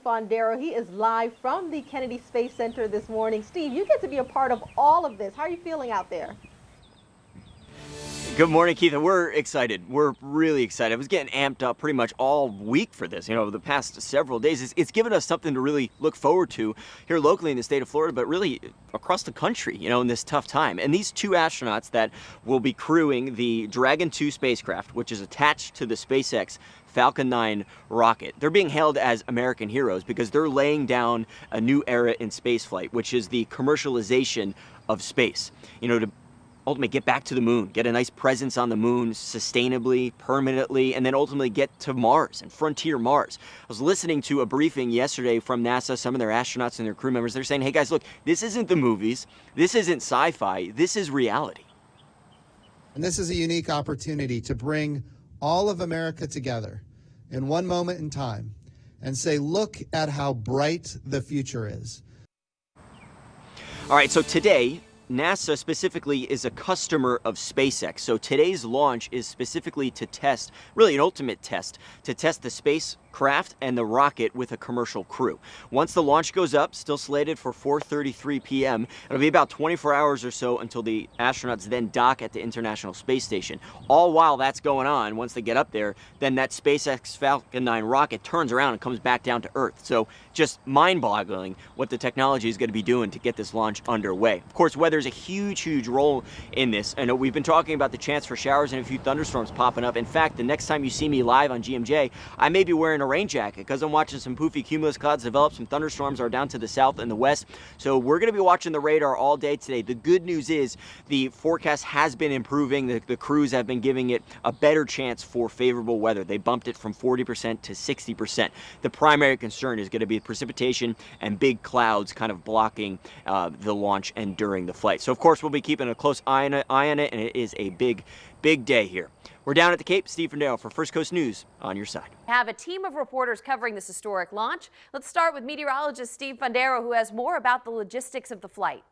Fundaro. He is live from the Kennedy Space Center this morning. Steve, you get to be a part of all of this. How are you feeling out there? Good morning, Keith. We're excited. We're really excited. I was getting amped up pretty much all week for this. You know, the past several days. It's given us something to really look forward to here locally in the state of Florida, but really across the country, you know, in this tough time. And these two astronauts that will be crewing the Dragon 2 spacecraft, which is attached to the SpaceX Falcon 9 rocket, they're being hailed as American heroes because they're laying down a new era in spaceflight, which is the commercialization of space. You know, to ultimately get back to the moon, get a nice presence on the moon sustainably, permanently, and then ultimately get to Mars and frontier Mars. I was listening to a briefing yesterday from NASA, some of their astronauts and their crew members. They're saying, hey guys, look, this isn't the movies, this isn't sci-fi, this is reality. And this is a unique opportunity to bring all of America together in one moment in time and say, look at how bright the future is. All right, so today, NASA specifically is a customer of SpaceX. So today's launch is specifically to test, really an ultimate test, to test the spacecraft and the rocket with a commercial crew. Once the launch goes up, still slated for 4:33 p.m., it'll be about 24 hours or so until the astronauts then dock at the International Space Station. All while that's going on, once they get up there, then that SpaceX Falcon 9 rocket turns around and comes back down to Earth. So just mind-boggling what the technology is going to be doing to get this launch underway. Of course, weather's a huge role in this. I know we've been talking about the chance for showers and a few thunderstorms popping up. In fact, the next time you see me live on GMJ, I may be wearing a rain jacket because I'm watching some poofy cumulus clouds develop. Some thunderstorms are down to the south and the west. So we're going to be watching the radar all day today. The good news is the forecast has been improving. The crews have been giving it a better chance for favorable weather. They bumped it from 40% to 60%. The primary concern is going to be precipitation and big clouds kind of blocking the launch and during the flight. So of course we'll be keeping a close eye on it, and it is a big day here. We're down at the Cape. Steve Fundaro for First Coast News on your side. Have a team of reporters covering this historic launch. Let's start with meteorologist Steve Fundaro, who has more about the logistics of the flight.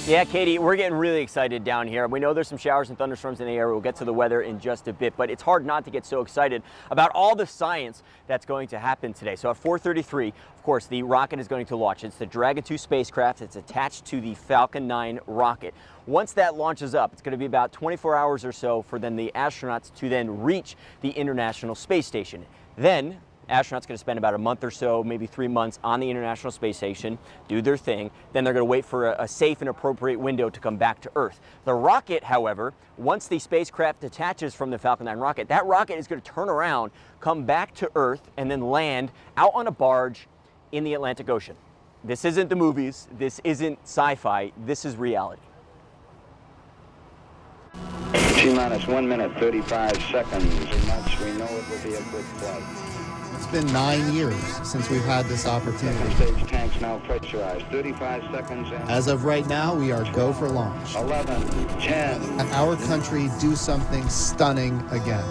Yeah, Katie, we're getting really excited down here. We know there's some showers and thunderstorms in the area. We'll get to the weather in just a bit, but it's hard not to get so excited about all the science that's going to happen today. So at 4:33, of course, the rocket is going to launch. It's the Dragon 2 spacecraft. It's attached to the Falcon 9 rocket. Once that launches up, it's going to be about 24 hours or so for then the astronauts to then reach the International Space Station. Then astronauts going to spend about a month or so, maybe 3 months on the International Space Station, do their thing. Then they're going to wait for a safe and appropriate window to come back to Earth. The rocket, however, once the spacecraft detaches from the Falcon 9 rocket, that rocket is going to turn around, come back to Earth, and then land out on a barge in the Atlantic Ocean. This isn't the movies. This isn't sci-fi. This is reality. T-minus 1 minute, 35 seconds. We know it will be a good flight. It's been 9 years since we've had this opportunity. Second stage tanks now pressurized. 35 seconds in. As of right now, we are go for launch. 11, 10. And our country do something stunning again.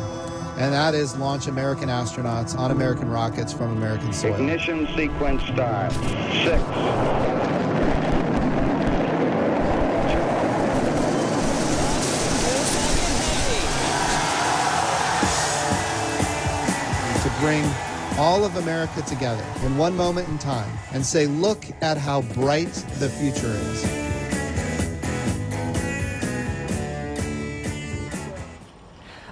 And that is launch American astronauts on American rockets from American soil. Ignition sequence start. 6. Bring all of America together in one moment in time and say, look at how bright the future is.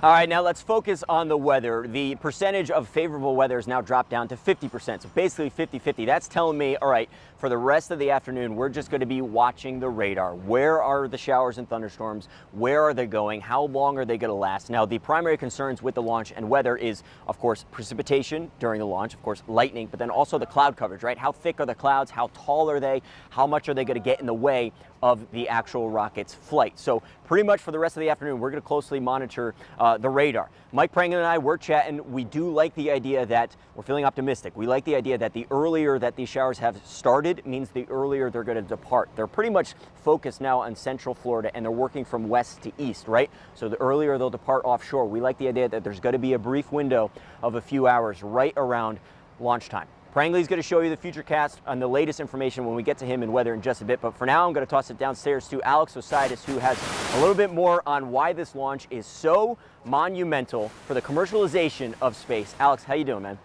All right, now let's focus on the weather. The percentage of favorable weather has now dropped down to 50%, so basically 50-50. That's telling me, all right, for the rest of the afternoon, we're just going to be watching the radar. Where are the showers and thunderstorms? Where are they going? How long are they going to last? Now, the primary concerns with the launch and weather is, of course, precipitation during the launch, of course, lightning, but then also the cloud coverage, right? How thick are the clouds? How tall are they? How much are they going to get in the way of the actual rocket's flight? So pretty much for the rest of the afternoon, we're going to closely monitor the radar. Mike Pranglin and I, we're chatting. We do like the idea that we're feeling optimistic. We like the idea that the earlier that these showers have started means the earlier they're going to depart. They're pretty much focused now on central Florida, and they're working from west to east, right? So the earlier they'll depart offshore. We like the idea that there's going to be a brief window of a few hours right around launch time. Pranglin's going to show you the future cast on the latest information when we get to him and weather in just a bit. But for now, I'm going to toss it downstairs to Alex Osiris, who has a little bit more on why this launch is so monumental for the commercialization of space. Alex, how you doing, man?